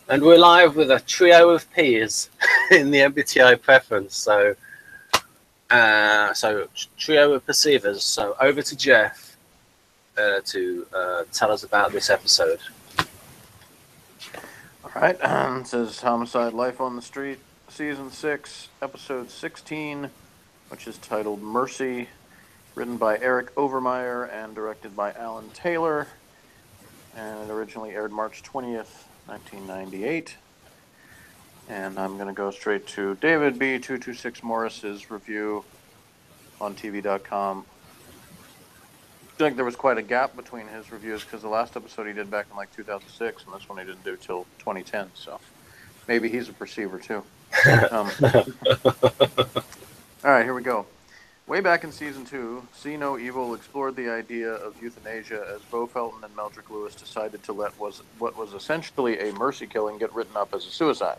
And we're live with a trio of peers in the MBTI preference. So trio of perceivers. So over to Jeff to tell us about this episode. All right, this is Homicide: Life on the Street, Season 6, Episode 16, which is titled Mercy, written by Eric Overmyer and directed by Alan Taylor, and it originally aired March 20th, 1998. And I'm going to go straight to David B226 Morris's review on TV.com. I think there was quite a gap between his reviews because the last episode he did back in like 2006, and this one he didn't do till 2010. So maybe he's a perceiver too. All right, here we go. Way back in Season 2, See No Evil explored the idea of euthanasia as Beau Felton and Meldrick Lewis decided to let what was essentially a mercy killing get written up as a suicide.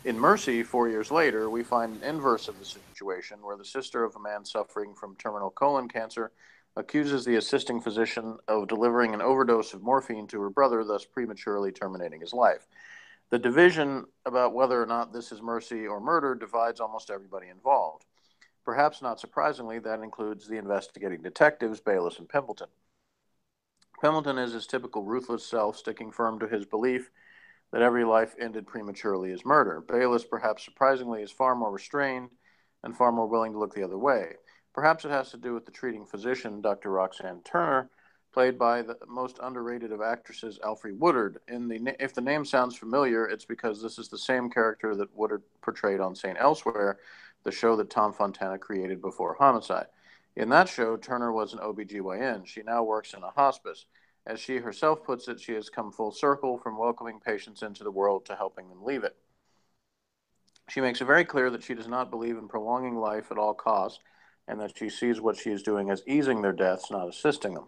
In Mercy, 4 years later, we find an inverse of the situation where the sister of a man suffering from terminal colon cancer accuses the assisting physician of delivering an overdose of morphine to her brother, thus prematurely terminating his life. The division about whether or not this is mercy or murder divides almost everybody involved. Perhaps not surprisingly, that includes the investigating detectives, Bayliss and Pimpleton. Pimpleton is his typical ruthless self, sticking firm to his belief that every life ended prematurely as murder. Bayliss, perhaps surprisingly, is far more restrained and far more willing to look the other way. Perhaps it has to do with the treating physician, Dr. Roxanne Turner, played by the most underrated of actresses, Alfre Woodard. If the name sounds familiar, it's because this is the same character that Woodard portrayed on St. Elsewhere, the show that Tom Fontana created before Homicide. In that show, Turner was an OBGYN. She now works in a hospice. As she herself puts it, she has come full circle from welcoming patients into the world to helping them leave it. She makes it very clear that she does not believe in prolonging life at all costs, and that she sees what she is doing as easing their deaths, not assisting them.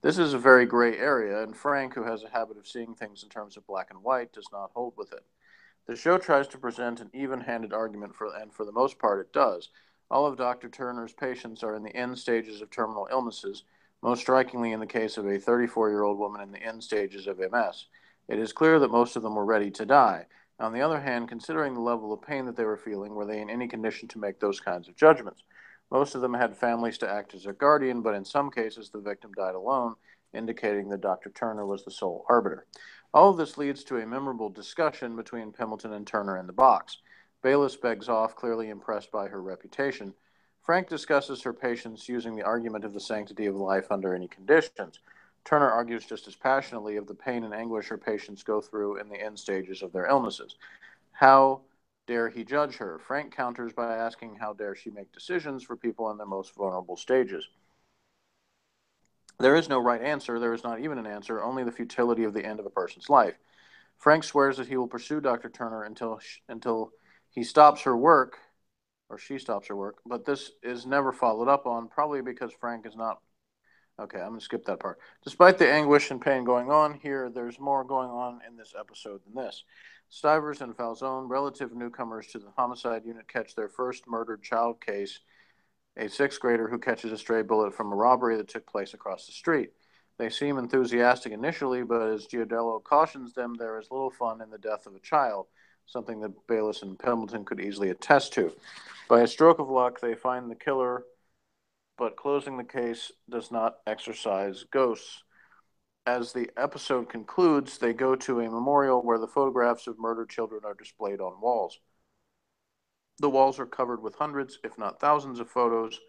This is a very gray area, and Frank, who has a habit of seeing things in terms of black and white, does not hold with it. The show tries to present an even-handed argument, and for the most part it does. All of Dr. Turner's patients are in the end stages of terminal illnesses, most strikingly in the case of a 34-year-old woman in the end stages of MS. It is clear that most of them were ready to die. On the other hand, considering the level of pain that they were feeling, were they in any condition to make those kinds of judgments? Most of them had families to act as their guardian, but in some cases the victim died alone, indicating that Dr. Turner was the sole arbiter. All of this leads to a memorable discussion between Pimpleton and Turner in the box. Bayliss begs off, clearly impressed by her reputation. Frank discusses her patience using the argument of the sanctity of life under any conditions. Turner argues just as passionately of the pain and anguish her patients go through in the end stages of their illnesses. How dare he judge her? Frank counters by asking how dare she make decisions for people in their most vulnerable stages. There is no right answer. There is not even an answer, only the futility of the end of a person's life. Frank swears that he will pursue Dr. Turner until he stops her work, or she stops her work, but this is never followed up on, probably because Frank is not. Okay, I'm going to skip that part. Despite the anguish and pain going on here, there's more going on in this episode than this. Stivers and Falzone, relative newcomers to the homicide unit, catch their first murdered child case, a sixth grader who catches a stray bullet from a robbery that took place across the street. They seem enthusiastic initially, but as Giardello cautions them, there is little fun in the death of a child, something that Bayliss and Pimpleton could easily attest to. By a stroke of luck, they find the killer, but closing the case does not exorcise ghosts. As the episode concludes, they go to a memorial where the photographs of murdered children are displayed on walls. The walls are covered with hundreds, if not thousands, of photos.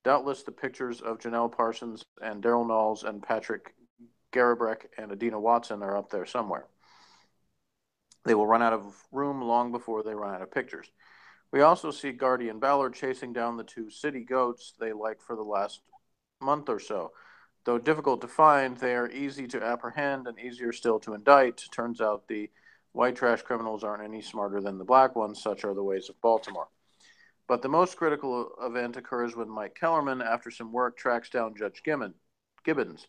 Doubtless the pictures of Janelle Parsons and Daryl Knowles and Patrick Garabreck and Adina Watson are up there somewhere. They will run out of room long before they run out of pictures. We also see Guardian Ballard chasing down the two city goats they like for the last month or so. Though difficult to find, they are easy to apprehend and easier still to indict. Turns out the white trash criminals aren't any smarter than the black ones. Such are the ways of Baltimore. But the most critical event occurs when Mike Kellerman, after some work, tracks down Judge Gibbons.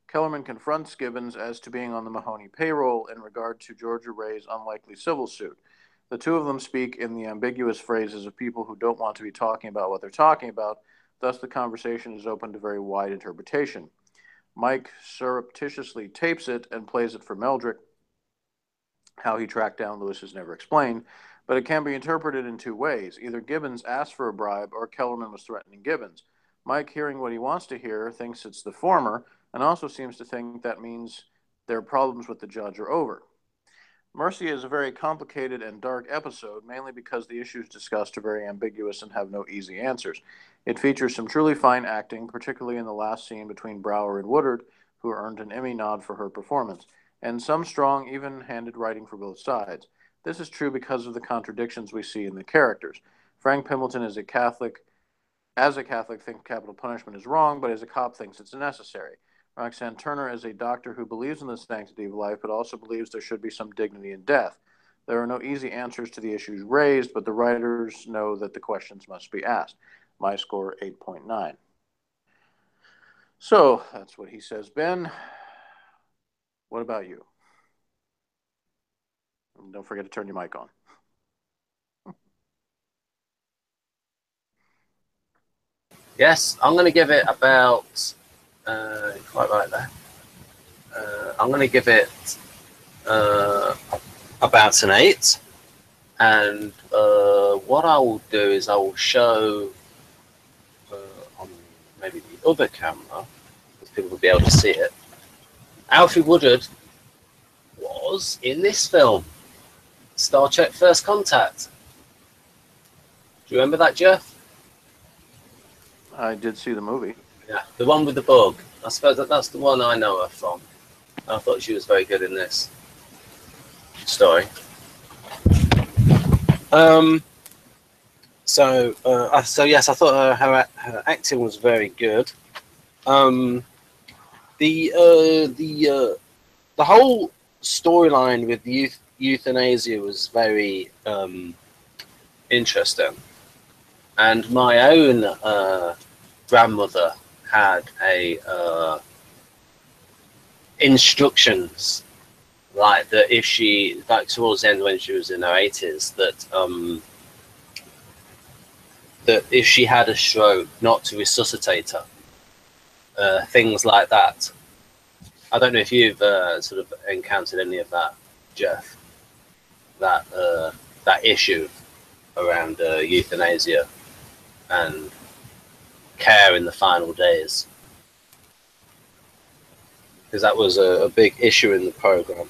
Kellerman confronts Gibbons as to being on the Mahoney payroll in regard to Georgia Ray's unlikely civil suit. The two of them speak in the ambiguous phrases of people who don't want to be talking about what they're talking about, thus the conversation is open to very wide interpretation. Mike surreptitiously tapes it and plays it for Meldrick, How he tracked down Lewis is never explained, but it can be interpreted in two ways. Either Gibbons asked for a bribe or Kellerman was threatening Gibbons. Mike, hearing what he wants to hear, thinks it's the former and also seems to think that means their problems with the judge are over. Mercy is a very complicated and dark episode, mainly because the issues discussed are very ambiguous and have no easy answers. It features some truly fine acting, particularly in the last scene between Brower and Woodard, who earned an Emmy nod for her performance, and some strong, even handed writing for both sides. This is true because of the contradictions we see in the characters. Frank Pembleton is a Catholic, as a Catholic, thinks capital punishment is wrong, but as a cop, thinks it's necessary. Roxanne Turner is a doctor who believes in the sanctity of life, but also believes there should be some dignity in death. There are no easy answers to the issues raised, but the writers know that the questions must be asked. My score, 8.9. So, that's what he says. Ben, what about you? And don't forget to turn your mic on. Yes, I'm going to give it about, quite right there. I'm going to give it about an 8. And what I will do is I will show on maybe the other camera, because people will be able to see it. Alfie Woodard was in this film, Star Trek First Contact. Do you remember that, Jeff? I did see the movie. Yeah, the one with the bug. I suppose that's the one I know her from. I thought she was very good in this story. So yes, I thought her acting was very good. The whole storyline with euthanasia was very interesting, and my own grandmother had a instructions like that if she, like towards the end when she was in her 80s, that if she had a stroke, not to resuscitate her. Things like that. I don't know if you've sort of encountered any of that, Jeff. That issue around euthanasia and care in the final days, because that was a big issue in the program.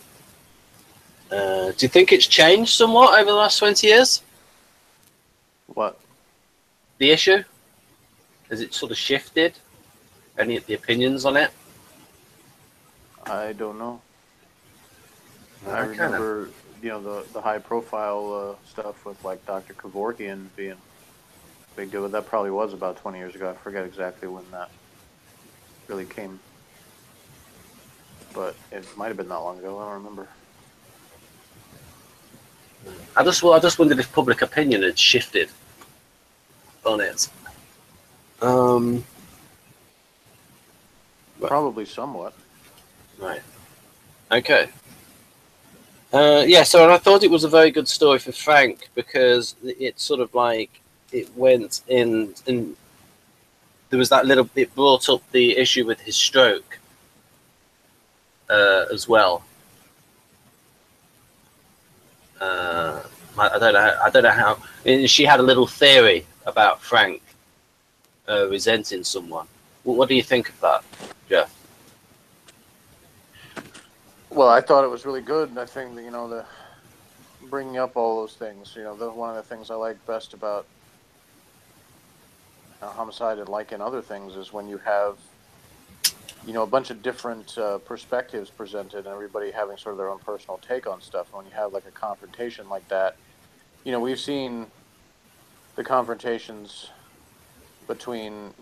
Do you think it's changed somewhat over the last 20 years? What? The issue? Has it sort of shifted? Any of the opinions on it? I don't know. I remember, the high-profile stuff with like Dr. Kevorkian being a big deal. But that probably was about 20 years ago. I forget exactly when that really came, but it might have been that long ago. I don't remember. I just wondered if public opinion had shifted on it. Probably somewhat. Right. Okay. Yeah, so I thought it was a very good story for Frank, because it sort of like, it went in, and there was that little, it brought up the issue with his stroke as well. I don't know how. She had a little theory about Frank resenting someone. What do you think of that, Jeff? Well, I thought it was really good, and I think that, the bringing up all those things, one of the things I like best about Homicide, and like in other things, is when you have, a bunch of different perspectives presented, and everybody having sort of their own personal take on stuff. And when you have like a confrontation like that, we've seen the confrontations between,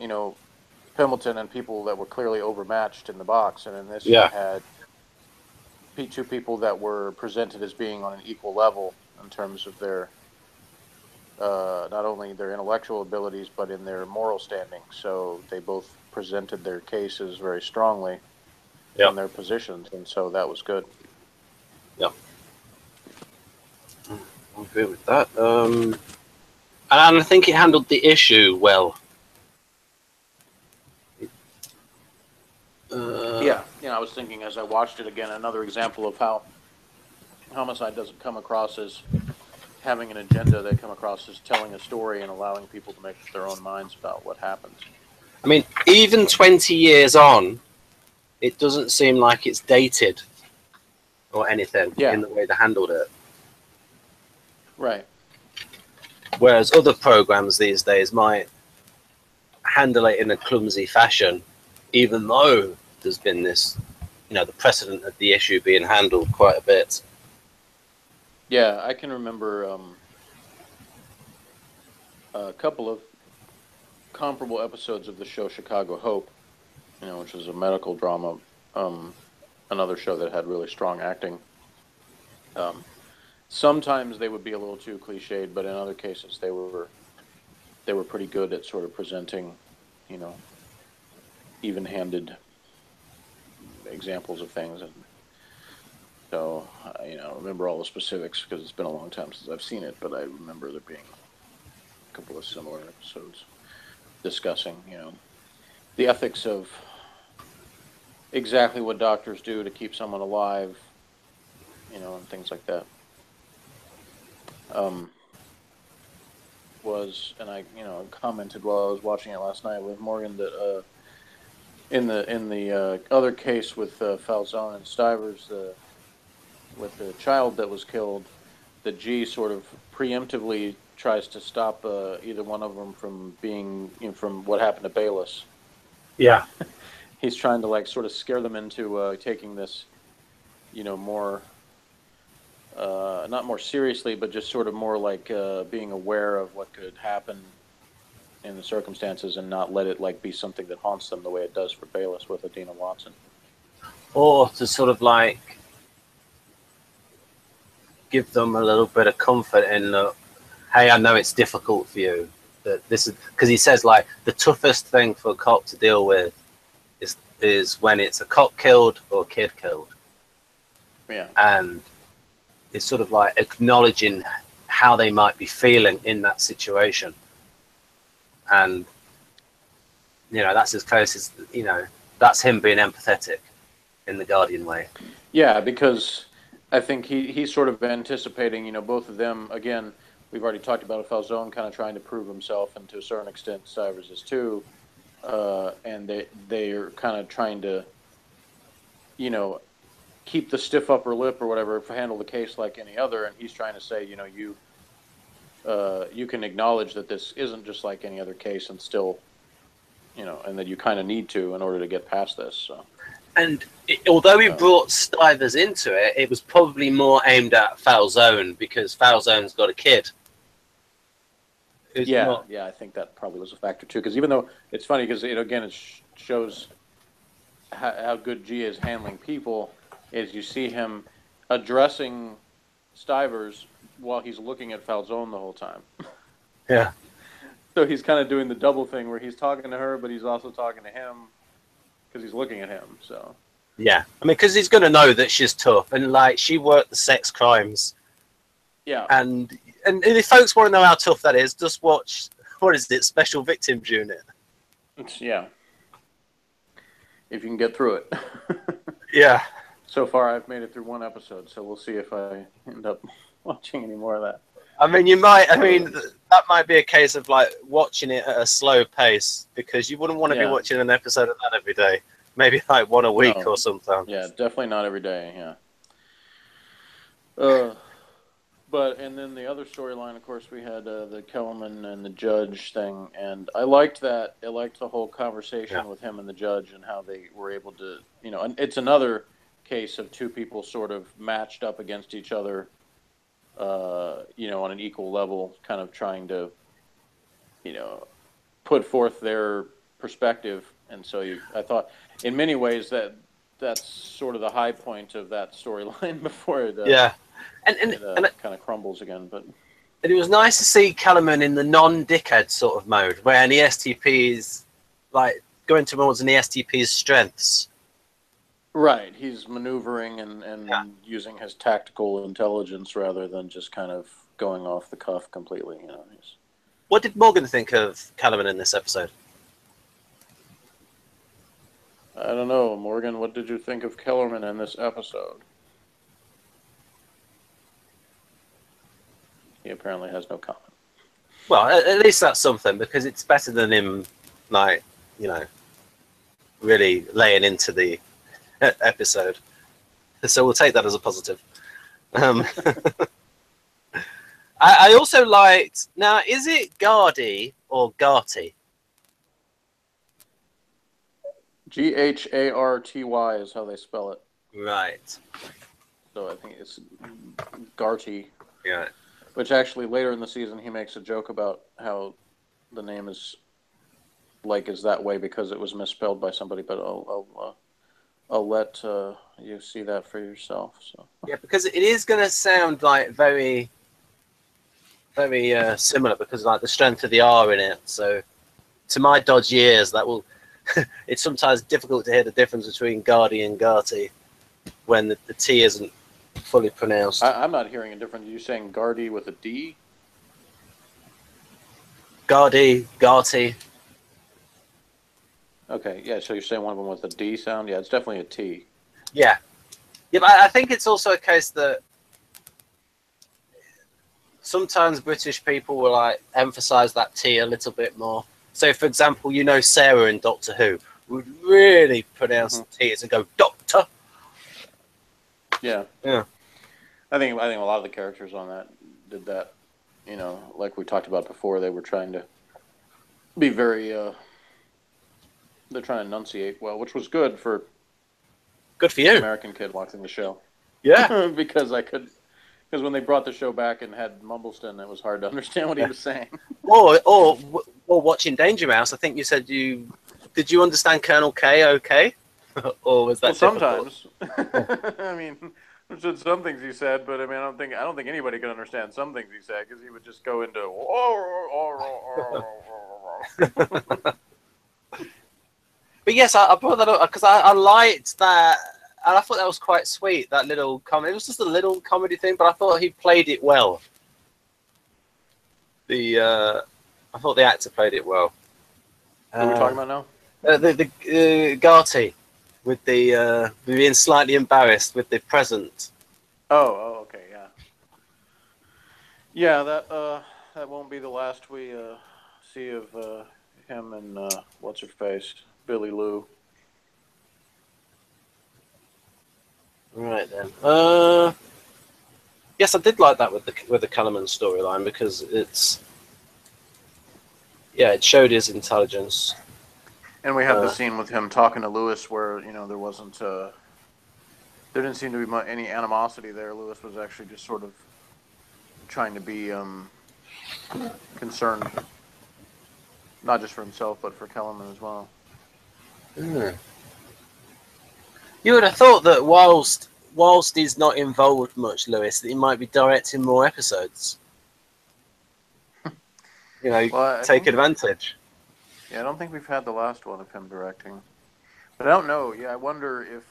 Pembleton and people that were clearly overmatched in the box, and in this you had two people that were presented as being on an equal level in terms of their not only their intellectual abilities but in their moral standing. So they both presented their cases very strongly in their positions, and so that was good. Yeah, I agree with that. And I think it handled the issue well. Yeah, I was thinking as I watched it again, another example of how Homicide doesn't come across as having an agenda. They come across as telling a story and allowing people to make up their own minds about what happens. I mean, even 20 years on, it doesn't seem like it's dated or anything in the way they handled it. Right. Whereas other programs these days might handle it in a clumsy fashion, even though there's been this, the precedent of the issue being handled quite a bit. Yeah, I can remember a couple of comparable episodes of the show Chicago Hope, which is a medical drama, another show that had really strong acting. Sometimes they would be a little too cliched, but in other cases they were pretty good at sort of presenting, even-handed examples of things. And so, I remember all the specifics because it's been a long time since I've seen it, but I remember there being a couple of similar episodes discussing, the ethics of exactly what doctors do to keep someone alive, and things like that. And I commented while I was watching it last night with Morgan that in the other case with Falzone and Stivers, with the child that was killed, the G sort of preemptively tries to stop either one of them from being, from what happened to Bayless. Yeah. He's trying to sort of scare them into taking this, more, not more seriously, but just sort of more like being aware of what could happen in the circumstances and not let it be something that haunts them the way it does for Bayless with Adina Watson. Or to sort of give them a little bit of comfort in hey, I know it's difficult for you. That this is because he says the toughest thing for a cop to deal with is when it's a cop killed or a kid killed. Yeah. And it's sort of acknowledging how they might be feeling in that situation. And, that's as close as, that's him being empathetic in the Guardian way. Yeah, because I think he's sort of anticipating, both of them, again, we've already talked about Falzone kind of trying to prove himself, and to a certain extent Stivers is too. And they are kind of trying to, keep the stiff upper lip or whatever, handle the case like any other. And he's trying to say, you can acknowledge that this isn't just like any other case, and still, and that you kind of need to in order to get past this. So. And although he brought Stivers into it, it was probably more aimed at Falzone because Falzone's got a kid. Yeah, I think that probably was a factor too. Because even though it's funny, because it shows how good G is handling people, is you see him addressing Stivers while he's looking at Falzone the whole time. Yeah. So he's kind of doing the double thing where he's talking to her, but he's also talking to him because he's looking at him. So. Yeah, I mean, because he's going to know that she's tough, and she worked the sex crimes. Yeah. And if folks want to know how tough that is, just watch, what is it, Special Victims Unit. Yeah. If you can get through it. Yeah. So far, I've made it through one episode, so we'll see if I end up watching any more of that. I mean, that might be a case of watching it at a slow pace, because you wouldn't want to be watching an episode of that every day. Maybe one a week or something. Yeah, definitely not every day. Yeah. And then the other storyline, of course, we had the Kellerman and the judge thing, and I liked that. I liked the whole conversation with him and the judge and how they were able to, and it's another case of two people sort of matched up against each other, on an equal level, kind of trying to, put forth their perspective. And so I thought, in many ways, that's sort of the high point of that storyline before it and it kind of crumbles again. But it was nice to see Kellerman in the non-dickhead sort of mode, where an ESTP is going towards an ESTP's strengths. Right, he's maneuvering and using his tactical intelligence rather than just kind of going off the cuff completely. What did Morgan think of Kellerman in this episode? I don't know, Morgan. What did you think of Kellerman in this episode? he apparently has no comment. Well, at least that's something, because it's better than him, like, you know, really laying into the episode. So we'll take that as a positive. I also liked. Now, is it Gardy or Garty? Gharty is how they spell it. Right. So I think it's Garty. Yeah. Which actually later in the season he makes a joke about how the name is that way because it was misspelled by somebody. But I'll let you see that for yourself. So Yeah, because it is going to sound like very, very similar because of, like, the strength of the R in it. So to my dodgy ears, that will. It's sometimes difficult to hear the difference between Gardy and Garty when the T isn't fully pronounced. I'm not hearing a difference. You're saying Gardy with a D? Gardy, Garty. Okay, yeah, so you're saying one of them with a D sound? Yeah, it's definitely a T. Yeah. Yeah, but I think it's also a case that sometimes British people will, like, emphasize that T a little bit more. So, for example, you know, Sarah in Doctor Who would really pronounce the T's and go, Doctor. Yeah. Yeah. I think a lot of the characters on that did that. You know, like we talked about before, they were trying to be very. They're trying to enunciate well, which was good for you, an American kid watching the show. Yeah, because when they brought the show back and had Mumbleston, it was hard to understand what he was saying. Or watching Danger Mouse. I think you said did you understand Colonel K? Okay, or was that sometimes? I mean. Understood some things he said, but I mean, I don't think anybody could understand some things he said because he would just go into. But yes, I brought that up because I liked that, and I thought that was quite sweet. That little comedy. It was just a little comedy thing, but I thought he played it well. I thought the actor played it well. Who are we talking about now? The Garty. With the being slightly embarrassed with the present. Oh, okay, yeah, yeah. That won't be the last we see of him and what's her face, Billy Lou. Right then. Yes, I did like that with the Kellerman storyline because it showed his intelligence. And we had the scene with him talking to Lewis where, you know, there didn't seem to be any animosity there. Lewis was actually just sort of trying to be concerned, not just for himself, but for Kellerman as well. Mm. You would have thought that whilst he's not involved much, Lewis, that he might be directing more episodes. You know, take advantage. Yeah, I don't think we've had the last one of him directing, but I don't know. Yeah, I wonder if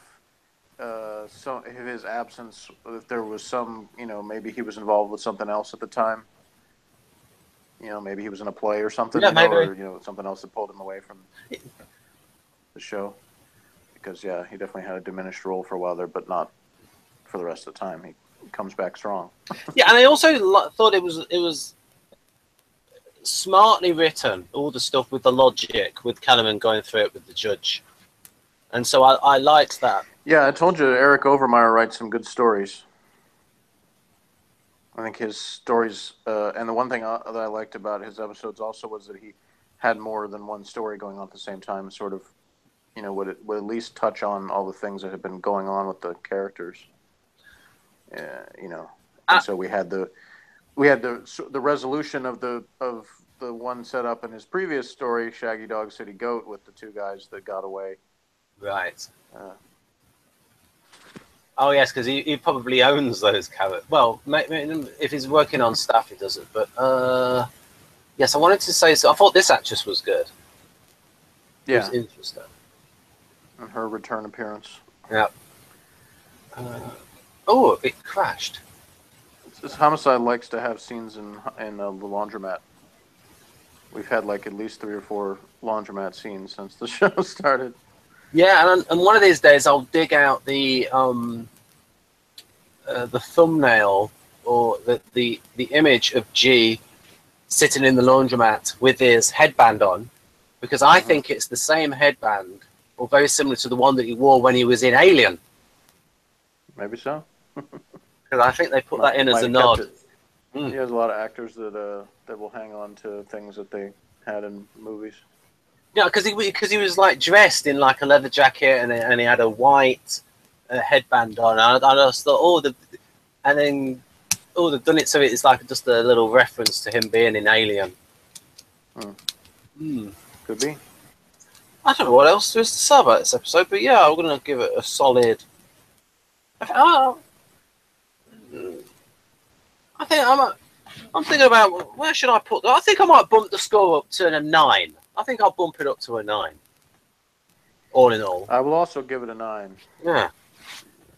his absence, if there was some, you know, maybe he was involved with something else at the time. You know, maybe he was in a play or something, yeah, maybe. Or you know, something else that pulled him away from the show. Because yeah, he definitely had a diminished role for a while there, but not for the rest of the time. He comes back strong. Yeah, and I also thought it was smartly written, all the stuff with the logic, with Kellerman going through it with the judge. And so I liked that. Yeah, I told you Eric Overmyer writes some good stories. I think his stories, and the one thing that I liked about his episodes also was that he had more than one story going on at the same time, sort of, you know, would at least touch on all the things that had been going on with the characters. You know, and so we had the resolution of the one set up in his previous story, Shaggy Dog City Goat, with the two guys that got away. Right. Oh yes, because he probably owns those characters. Well, if he's working on staff, he doesn't. But yes, I wanted to say so. I thought this actress was good. Yeah, it was interesting. And her return appearance. Yeah. Oh, it crashed. This Homicide likes to have scenes in the laundromat. We've had like at least 3 or 4 laundromat scenes since the show started. Yeah, and one of these days I'll dig out the thumbnail or the image of G sitting in the laundromat with his headband on, because I think it's the same headband, or very similar to the one that he wore when he was in Alien. Maybe so. Because I think they put that in as a nod. He has a lot of actors that will hang on to things that they had in movies. Yeah, because he was like dressed in like a leather jacket and he had a white headband on. And I just thought, they've done it so it's like just a little reference to him being in Alien. Could be. I don't know what else there is to say about this episode, but yeah, I'm gonna give it a solid. I think I'm thinking about where should I put that. I think I might bump the score up to a 9. I think I'll bump it up to a 9. All in all, I will also give it a 9. Yeah.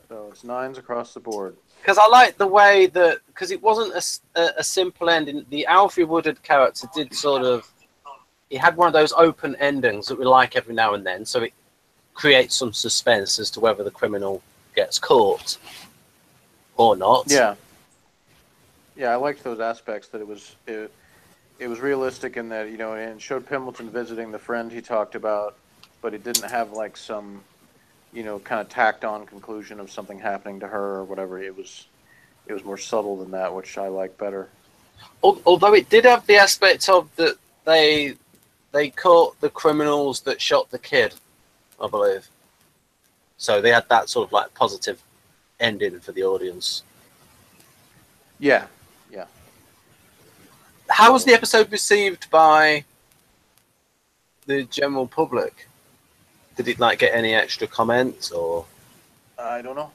So it's 9s across the board. Because I like the way that, because it wasn't a simple ending. The Alfred Woodard character did sort of, he had one of those open endings that we like every now and then, so it creates some suspense as to whether the criminal gets caught or not. Yeah. Yeah, I liked those aspects, that it was realistic in that, and showed Pimbleton visiting the friend he talked about, but it didn't have like some, kind of tacked on conclusion of something happening to her or whatever. It was more subtle than that, which I like better. Although it did have the aspect of that they caught the criminals that shot the kid, I believe. So they had that sort of like positive ending for the audience. Yeah, yeah. How was the episode received by the general public? Did it like get any extra comments or? I don't know.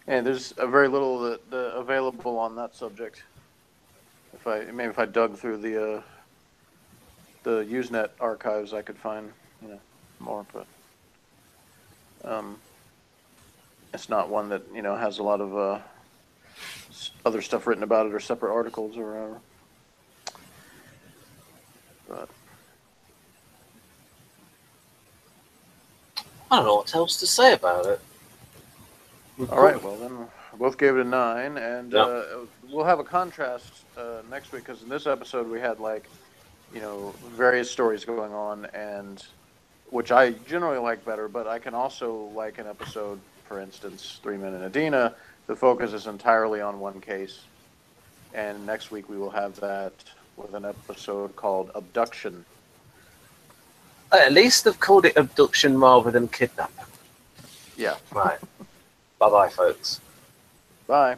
And there's a very little that available on that subject. If I dug through the Usenet archives, I could find more, but it's not one that has a lot of other stuff written about it or separate articles or whatever. But I don't know what else to say about it. all right, well then we both gave it a 9, and we'll have a contrast next week, because in this episode we had various stories going on, and which I generally like better, but I can also like an episode, for instance, 3 Men and Adina, the focus is entirely on one case, and next week we will have that with an episode called Abduction. At least they've called it abduction rather than kidnapping. Yeah. Right. Bye-bye, folks. Bye.